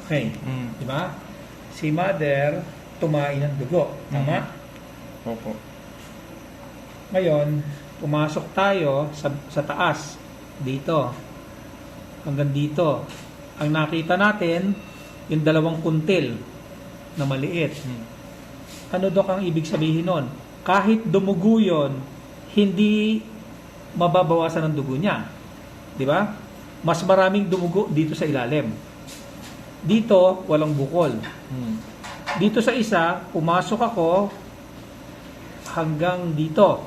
Okay. Di ba? Si mother, tumain ng dugo. Tama? Opo. Ngayon, pumasok tayo sa taas. Dito. Hanggang dito. Ang nakita natin, yung dalawang kuntil na maliit. Ano Dok ang ibig sabihin nun? Kahit dumugo yun, hindi mababawasan ng dugo niya. Di ba? Mas maraming dumugo dito sa ilalim. Dito, walang bukol. Dito sa isa, pumasok ako hanggang dito.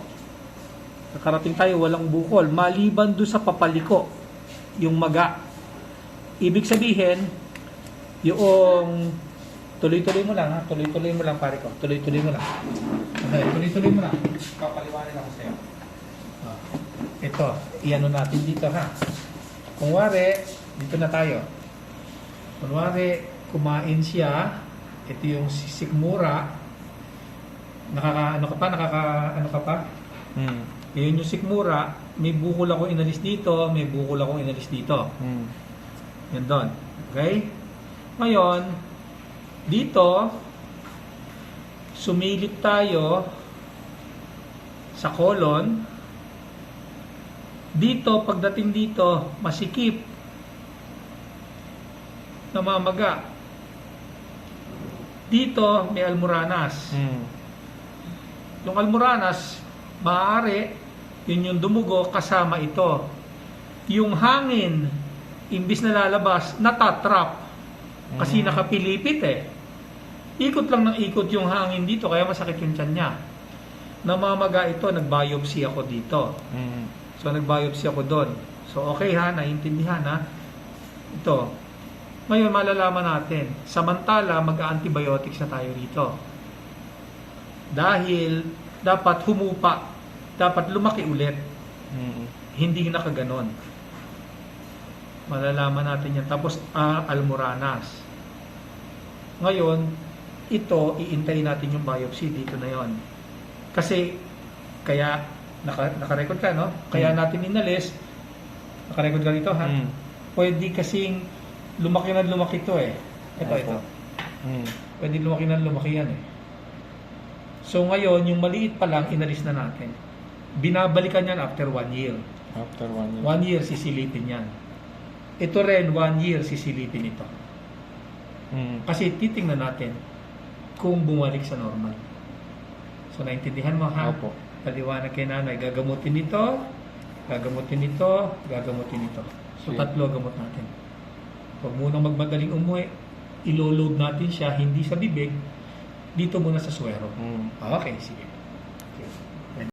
Nakarating tayo, walang bukol. Maliban doon sa papaliko, yung maga. Ibig sabihin, yung tuloy-tuloy mo lang, ha? Tuloy-tuloy mo lang, pare ko. Tuloy-tuloy mo lang. Okay, tuloy-tuloy mo lang. Papaliwanin ako sa'yo. Ito, iano natin dito, ha? Kunwari, dito na tayo. Kunwari, kumain siya. Ito yung sikmura. Ano ka pa? Yun yung sikmura. May bukol ako inalis dito, may bukol ako inalis dito. Yan doon. Okay? Ngayon, dito, sumilip tayo sa colon. Dito, pagdating dito, masikip. Namamaga. Dito, may almoranas. Yung almoranas, maaari, yun yung dumugo, kasama ito. Yung hangin, imbis na lalabas, natatrap. Kasi nakapilipit eh. Ikot lang ng ikot yung hangin dito, kaya masakit yung tiyan niya. Namamaga ito, nag-biopsy ako dito. So, nag-biopsy ako doon. So, okay ha, naiintindihan ha. Ito. Ngayon, malalaman natin. Samantala, mag-antibiotics na tayo rito. Dahil, dapat humupa. Dapat lumaki ulit. Hindi nakaganon. Malalaman natin yan. Tapos, almoranas. Ngayon, ito, iintayin natin yung biopsy. Dito na yon. Kasi, kaya, nakarecord ka, no? Kaya natin inalis. Nakarecord ka dito, ha? Pwede kasing lumaki na lumaki to eh. Ito. Pwede lumaki na lumaki yan eh. So, ngayon, yung maliit pa lang, inalis na natin. Binabalikan yan after 1 year. After 1 year. 1 year, sisilipin yan. Ito rin, 1 year, sisilipin ito. Kasi titingnan natin kung bumalik sa normal. So, naintindihan mo, ha? Opo. Paliwanag kay nanay, gagamutin ito, gagamutin ito, gagamutin ito. So, tatlo gamot natin. Huwag munang magmadaling umuwi. Ilo-load natin siya, hindi sa bibig, dito muna sa suwero. Okay, sige. Okay.